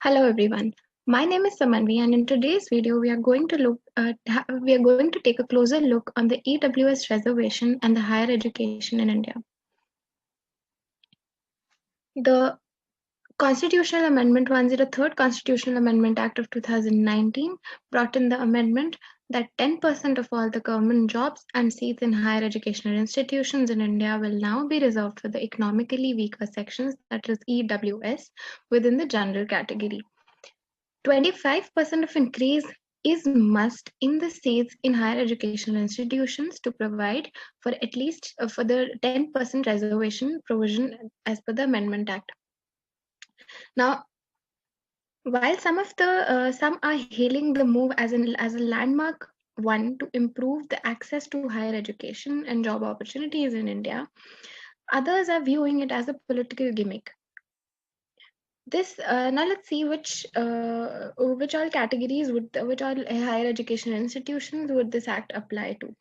Hello everyone. My name is Samanvi, and in today's video we are going to take a closer look on the EWS reservation and the higher education in India. The Constitutional Amendment 103rd Constitutional Amendment Act of 2019 brought in the amendment that 10% of all the government jobs and seats in higher educational institutions in India will now be reserved for the economically weaker sections, that is EWS, within the general category. 25% of increase is must in the seats in higher educational institutions to provide for at least for the 10% reservation provision as per the Amendment Act. Now, while some are hailing the move as a landmark one to improve the access to higher education and job opportunities in India, others are viewing it as a political gimmick. This now let's see which all categories which all higher educational institutions would this act apply to.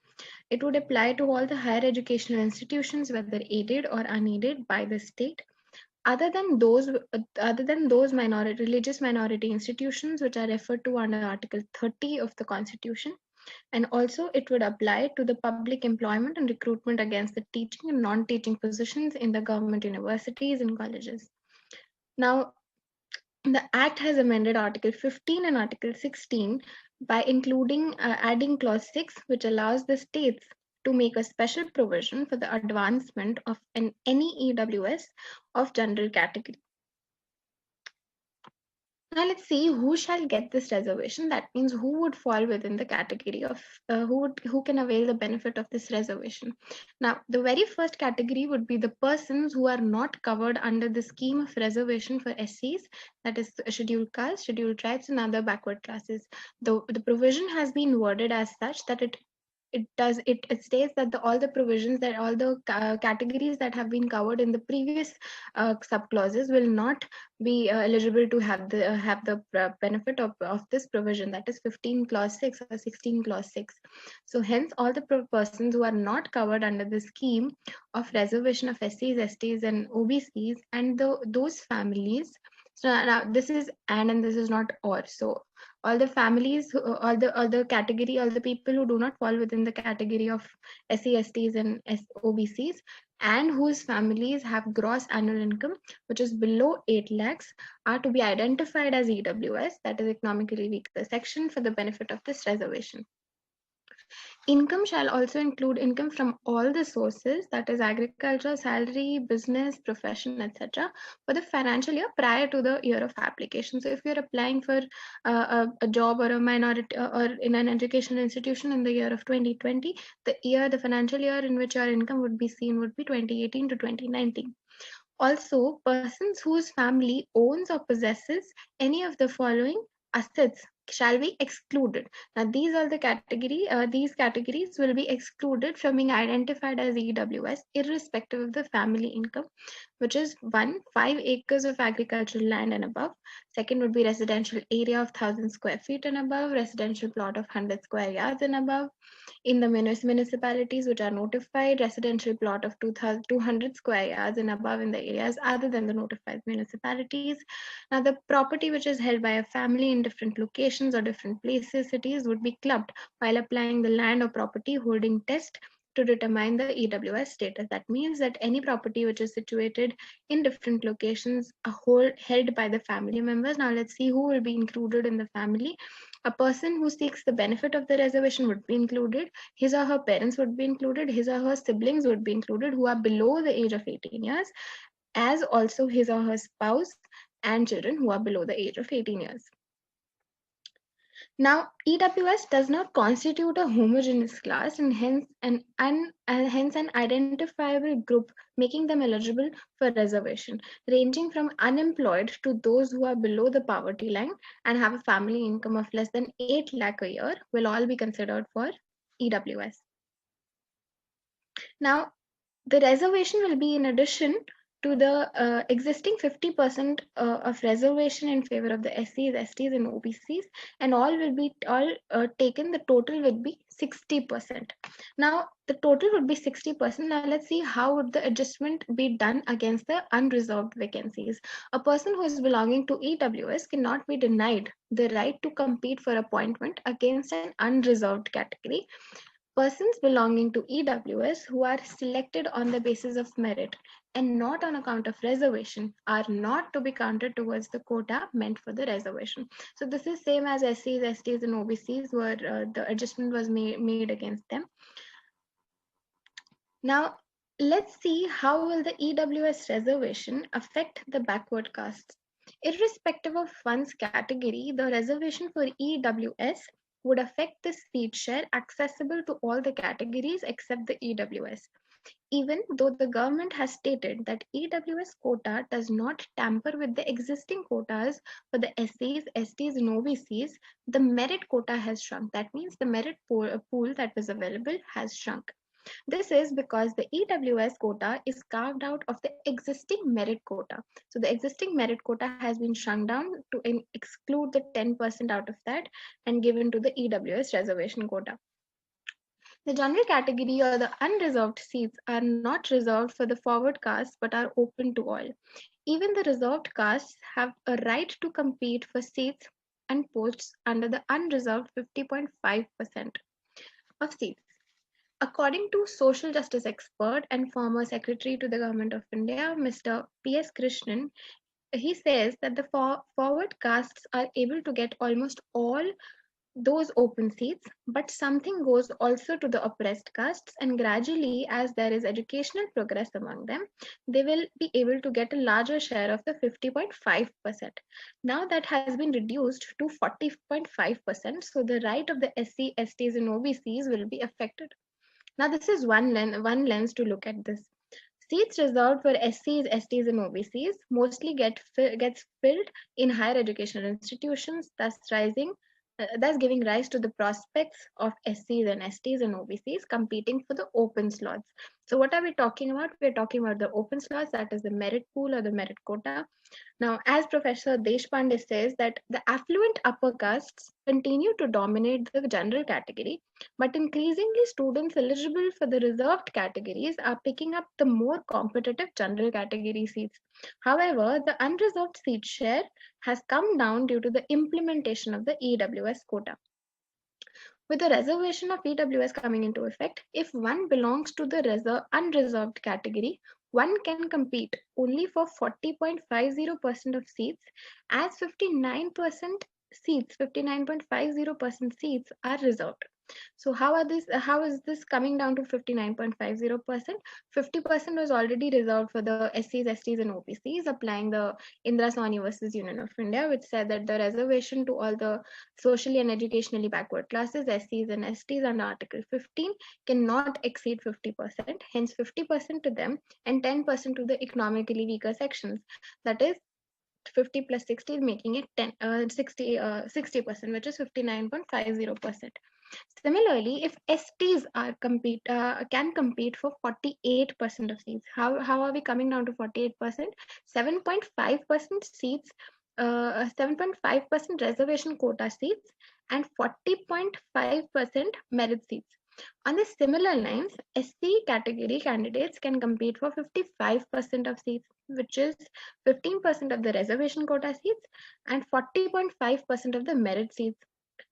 It would apply to all the higher educational institutions, whether aided or unaided by the state, other than those religious minority institutions which are referred to under Article 30 of the Constitution, and also it would apply to the public employment and recruitment against the teaching and non-teaching positions in the government universities and colleges. Now, the Act has amended Article 15 and Article 16 by adding Clause 6, which allows the states to make a special provision for the advancement of any EWS of general category. Now let's see who shall get this reservation. That means who would fall within the category of who can avail the benefit of this reservation. Now, the very first category would be the persons who are not covered under the scheme of reservation for SCs, that is scheduled castes, scheduled tribes, and other backward classes. The provision has been worded as such that it states that all the provisions that all the categories that have been covered in the previous subclauses will not be eligible to have the benefit of this provision, that is 15 clause 6 or 16 clause 6. So hence all the persons who are not covered under the scheme of reservation of SCs, STs and OBCs and those families. So now this is and this is not or. So all the families, all the people who do not fall within the category of SC, STs and OBCs, and whose families have gross annual income which is below 8 lakhs are to be identified as EWS, that is economically weaker section, for the benefit of this reservation. Income shall also include income from all the sources, that is agriculture, salary, business, profession, etc., for the financial year prior to the year of application. So if you're applying for a job or a minority or in an educational institution in the year of 2020, the financial year in which your income would be seen would be 2018 to 2019. Also, persons whose family owns or possesses any of the following assets shall be excluded. Now, these categories will be excluded from being identified as EWS, irrespective of the family income, which is 5 acres of agricultural land and above. Second would be residential area of 1,000 square feet and above, residential plot of 100 square yards and above. In the municipalities which are notified, residential plot of 200 square yards and above in the areas other than the notified municipalities. Now, the property which is held by a family in different locations or different places, cities, would be clubbed while applying the land or property holding test to determine the EWS status. That means that any property which is situated in different locations held by the family members. Now let's see who will be included in the family. A person who seeks the benefit of the reservation would be included. His or her parents would be included. His or her siblings would be included who are below the age of 18 years, as also his or her spouse and children who are below the age of 18 years. Now, EWS does not constitute a homogeneous class and hence an identifiable group, making them eligible for reservation, ranging from unemployed to those who are below the poverty line and have a family income of less than 8 lakh a year will all be considered for EWS. Now, the reservation will be in addition to the existing 50% of reservation in favor of the SCs, STs, and OBCs, and all will be taken. The total would be 60%. Now the total would be 60%. Now let's see how would the adjustment be done against the unreserved vacancies. A person who is belonging to EWS cannot be denied the right to compete for appointment against an unreserved category. Persons belonging to EWS who are selected on the basis of merit and not on account of reservation are not to be counted towards the quota meant for the reservation. So this is same as SCs, STs, and OBCs where the adjustment was made against them. Now, let's see how will the EWS reservation affect the backward castes. Irrespective of one's category, the reservation for EWS would affect the seat share accessible to all the categories except the EWS. Even though the government has stated that EWS quota does not tamper with the existing quotas for the SCs, STs, and OBCs, the merit quota has shrunk. That means the merit pool that was available has shrunk. This is because the EWS quota is carved out of the existing merit quota. So the existing merit quota has been shrunk down to exclude the 10% out of that and given to the EWS reservation quota. The general category or the unreserved seats are not reserved for the forward castes but are open to all. Even the reserved castes have a right to compete for seats and posts under the unreserved 50.5% of seats. According to social justice expert and former secretary to the Government of India, Mr. P.S. Krishnan, he says that the forward castes are able to get almost all those open seats, but something goes also to the oppressed castes, and gradually, as there is educational progress among them, they will be able to get a larger share of the 50.5%. Now that has been reduced to 40.5%, so the right of the SC, STs, and OBCs will be affected. Now, this is one lens to look at this. Seats reserved for SCs, STs, and OBCs mostly gets filled in higher educational institutions, thus giving rise to the prospects of SCs and STs and OBCs competing for the open slots. So, what are we talking about? We're talking about the open slots, that is the merit pool or the merit quota. Now, as Professor Deshpande says, that the affluent upper castes continue to dominate the general category, but increasingly students eligible for the reserved categories are picking up the more competitive general category seats. However, the unreserved seat share has come down due to the implementation of the EWS quota. With the reservation of EWS coming into effect, if one belongs to the unreserved category, one can compete only for 40.50% of seats, as 59.50% seats are reserved. So how is this coming down to 59.50%? 50% was already reserved for the SCs, STs, and OBCs, applying the Indira Sawhney versus Union of India, which said that the reservation to all the socially and educationally backward classes, SCs and STs under Article 15 cannot exceed 50%, hence 50% to them and 10% to the economically weaker sections. That is 50 plus 60 making it 60%, which is 59.50%. Similarly, if STs can compete for 48% of seats, how are we coming down to 48%? 7.5% seats, 7.5% reservation quota seats, and 40.5% merit seats. On the similar lines, SC category candidates can compete for 55% of seats, which is 15% of the reservation quota seats and 40.5% of the merit seats.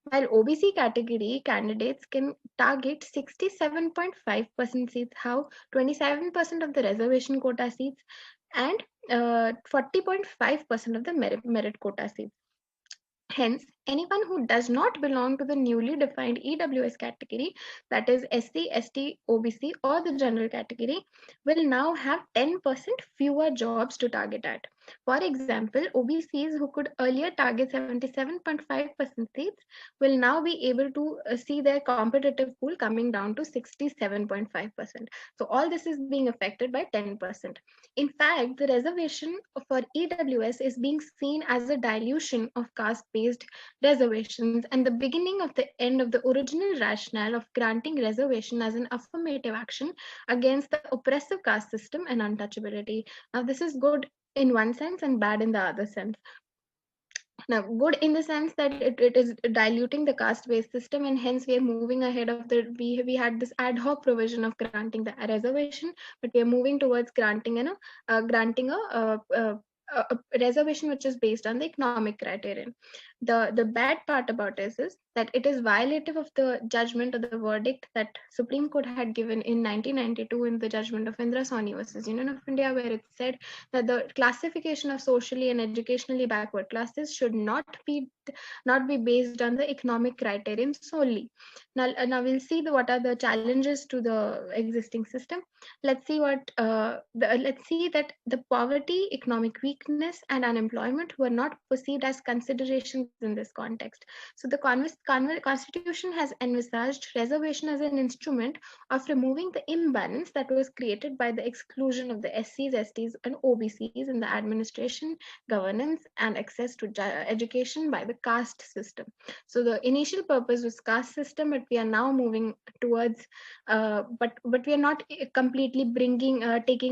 While OBC category candidates can target 67.5% seats, how 27% of the reservation quota seats and 40.5% of the merit quota seats. Hence, anyone who does not belong to the newly defined EWS category, that is SC, ST, OBC, or the general category, will now have 10% fewer jobs to target at. For example, OBCs who could earlier target 77.5% seats will now be able to see their competitive pool coming down to 67.5%. So all this is being affected by 10%. In fact, the reservation for EWS is being seen as a dilution of caste-based reservations and the beginning of the end of the original rationale of granting reservation as an affirmative action against the oppressive caste system and untouchability. Now, this is good in one sense and bad in the other sense. Now, good in the sense that it is diluting the caste-based system, and hence we are moving ahead of the we had this ad hoc provision of granting the reservation, but we are moving towards granting granting a reservation which is based on the economic criterion. The bad part about this is that it is violative of the judgment or the verdict that Supreme Court had given in 1992 in the judgment of Indra Sawhney versus Union of India, where it said that the classification of socially and educationally backward classes should not be based on the economic criterion solely. Now we'll see what are the challenges to the existing system. Let's see that the poverty, economic weakness, and unemployment were not perceived as considerations in this context. So the Constitution has envisaged reservation as an instrument of removing the imbalance that was created by the exclusion of the SCs, STs, and OBCs in the administration, governance, and access to education by the caste system. So the initial purpose was caste system, but we are now moving towards, but we are not completely taking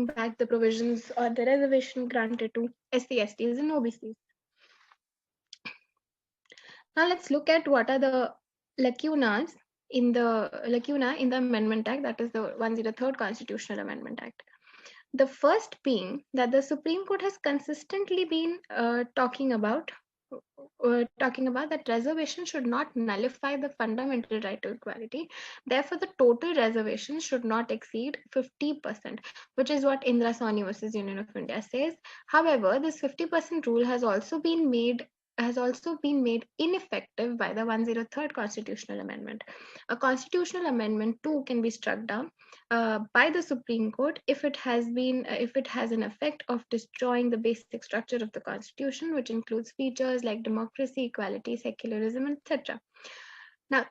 back the provisions or the reservation granted to SC, STs, and OBCs. Now let's look at what are the lacunas in the Amendment Act, that is the 103rd Constitutional Amendment Act. The first being that the Supreme Court has consistently been talking about that reservation should not nullify the fundamental right to equality. Therefore, the total reservation should not exceed 50%, which is what Indra Sawhney versus Union of India says. However, this 50% rule has also been made ineffective by the 103rd Constitutional Amendment. A constitutional amendment too can be struck down by the Supreme Court if it has an effect of destroying the basic structure of the Constitution, which includes features like democracy, equality, secularism, etc. Now,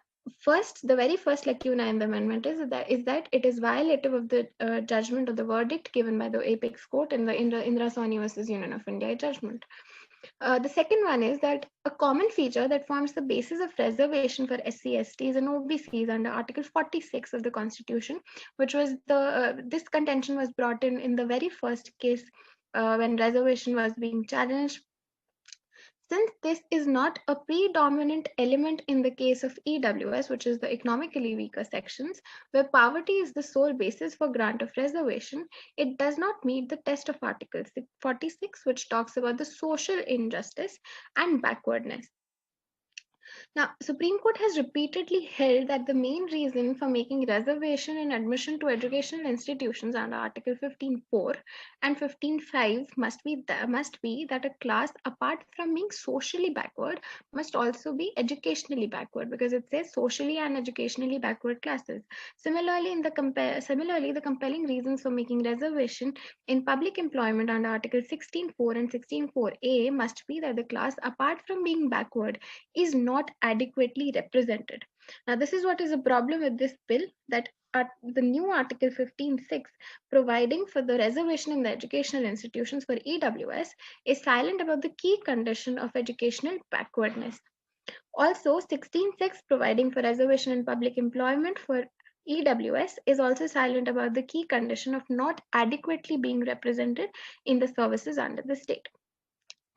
the very first lacuna in the amendment is that it is violative of the judgment of the verdict given by the apex court in the Indra Sawhney versus Union of India judgment. The second one is that a common feature that forms the basis of reservation for SC, STs, and OBCs under Article 46 of the Constitution, which was this contention was brought in the very first case when reservation was being challenged. Since this is not a predominant element in the case of EWS, which is the economically weaker sections, where poverty is the sole basis for grant of reservation, it does not meet the test of Article 46, which talks about the social injustice and backwardness. Now, Supreme Court has repeatedly held that the main reason for making reservation in admission to educational institutions under Article 15.4 and 15.5 must be that a class, apart from being socially backward, must also be educationally backward, because it says socially and educationally backward classes. Similarly, the compelling reasons for making reservation in public employment under Article 16.4 and 16.4a must be that the class, apart from being backward, is not adequately represented. Now, this is what is a problem with this bill, that the new Article 15.6, providing for the reservation in the educational institutions for EWS, is silent about the key condition of educational backwardness. Also, 16.6, providing for reservation in public employment for EWS, is also silent about the key condition of not adequately being represented in the services under the state.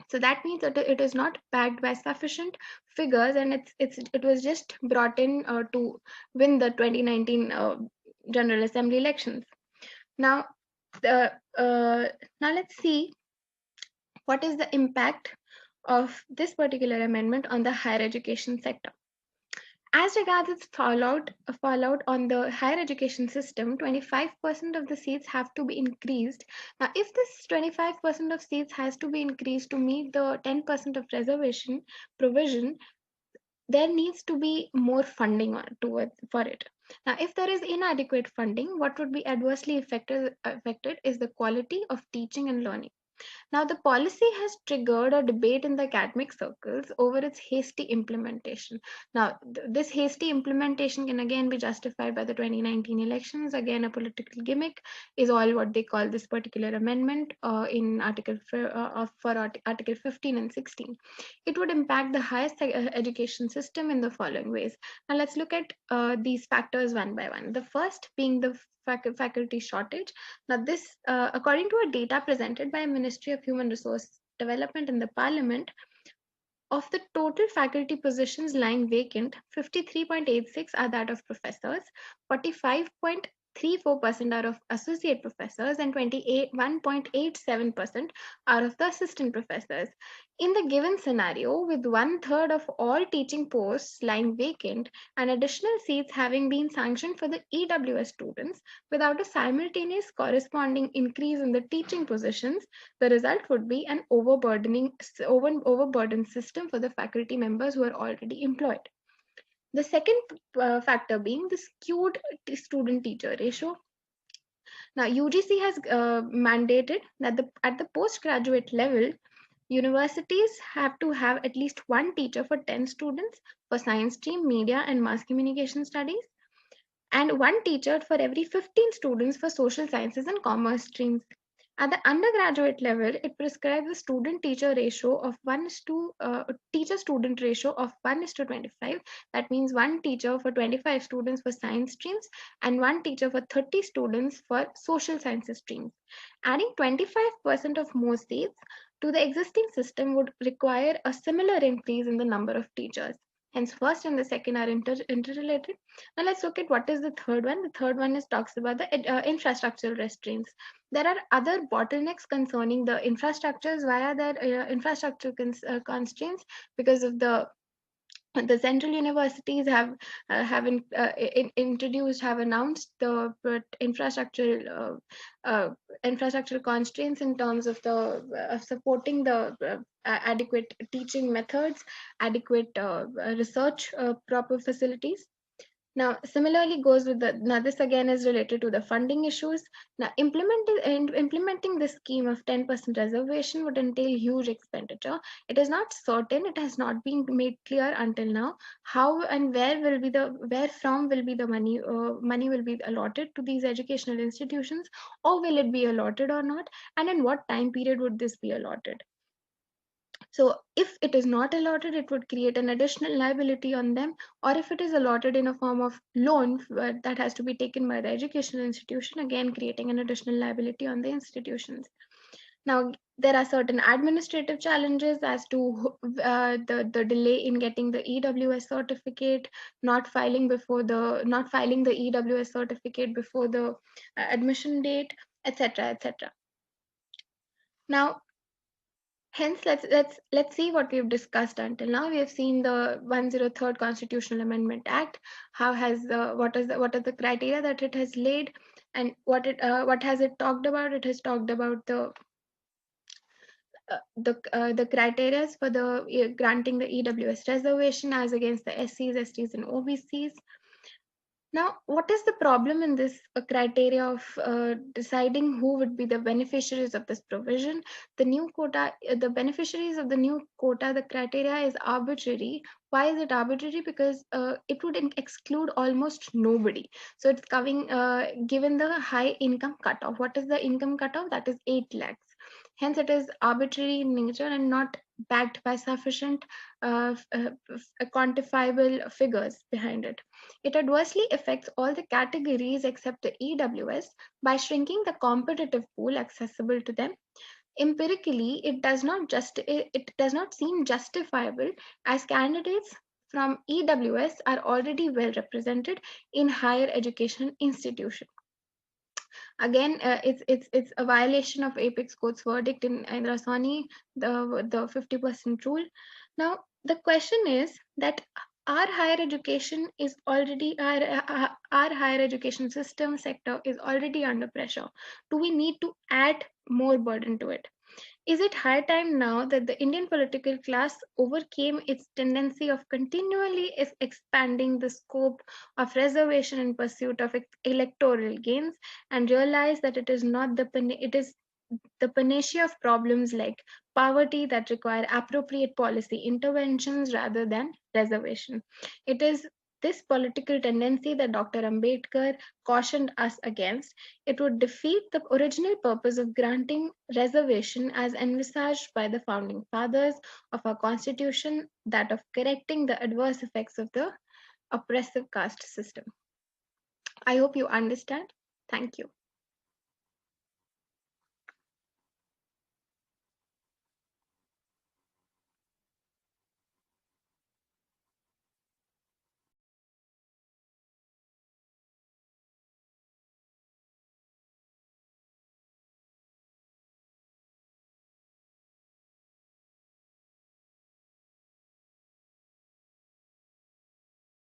So that means that it is not backed by sufficient figures, and it was just brought in to win the 2019 General Assembly elections. Now, let's see what is the impact of this particular amendment on the higher education sector. As regards its fallout on the higher education system, 25% of the seats have to be increased. Now, if this 25% of seats has to be increased to meet the 10% of reservation provision, there needs to be more funding for it. Now, if there is inadequate funding, what would be adversely affected is the quality of teaching and learning. Now, the policy has triggered a debate in the academic circles over its hasty implementation. Now, this hasty implementation can again be justified by the 2019 elections. Again, a political gimmick is all what they call this particular amendment in Article 15 and 16. It would impact the highest education system in the following ways. Now, let's look at these factors one by one. The first being the faculty shortage. Now, this, according to a data presented by Ministry of Human Resource Development in the Parliament, of the total faculty positions lying vacant, 53.86 are that of professors, 45.34% are of associate professors, and 1.87% are of the assistant professors. In the given scenario, with one third of all teaching posts lying vacant and additional seats having been sanctioned for the EWS students without a simultaneous corresponding increase in the teaching positions, the result would be an overburdened system for the faculty members who are already employed. The second factor being the skewed student teacher ratio. Now, UGC has mandated that at the postgraduate level, universities have to have at least one teacher for 10 students for science stream, media, and mass communication studies, and one teacher for every 15 students for social sciences and commerce streams. At the undergraduate level, it prescribes a student-teacher ratio of teacher-student ratio of 1:25. That means one teacher for 25 students for science streams and one teacher for 30 students for social sciences streams. Adding 25% of more seats to the existing system would require a similar increase in the number of teachers. Hence, first and the second are interrelated. Now let's look at what is the third one. The third one is talks about the infrastructural restraints. There are other bottlenecks concerning the infrastructures via their infrastructure constraints because of the central universities have announced the infrastructural constraints in terms of the supporting the adequate teaching methods, adequate research, proper facilities. Now, similarly goes with now this again is related to the funding issues. Now, implementing this scheme of 10% reservation would entail huge expenditure. It is not certain, it has not been made clear until now how and where from will be the money will be allotted to these educational institutions, or will it be allotted or not, and in what time period would this be allotted. So if it is not allotted, it would create an additional liability on them, or if it is allotted in a form of loan that has to be taken by the educational institution, again creating an additional liability on the institutions. Now, there are certain administrative challenges as to the delay in getting the EWS certificate, not filing the EWS certificate before the admission date, etc., etc. Now, hence, let's see what we've discussed until now. We have seen the 103rd Constitutional Amendment Act. How has what are the criteria that it has laid, and what has it talked about? It has talked about the criteria for the granting the EWS reservation as against the SCs, STs, and OBCs. Now, what is the problem in this criteria of deciding who would be the beneficiaries of this provision? The new quota, the beneficiaries of the new quota, the criteria is arbitrary. Why is it arbitrary? Because it would exclude almost nobody. So it's given the high income cutoff. What is the income cutoff? That is 8 lakhs. Hence, it is arbitrary in nature and not backed by sufficient quantifiable figures behind it. It adversely affects all the categories except the EWS by shrinking the competitive pool accessible to them. Empirically, it does not seem justifiable as candidates from EWS are already well represented in higher education institutions. Again, it's a violation of Apex Court's verdict in Rasani, the 50% rule. Now, the question is that our higher education is already our higher education system sector is already under pressure. Do we need to add more burden to it? Is it high time now that the Indian political class overcame its tendency of continually expanding the scope of reservation in pursuit of electoral gains and realized that it is the panacea of problems like poverty that require appropriate policy interventions rather than reservation. It is this political tendency that Dr. Ambedkar cautioned us against. It would defeat the original purpose of granting reservation as envisaged by the founding fathers of our constitution, that of correcting the adverse effects of the oppressive caste system. I hope you understand. Thank you.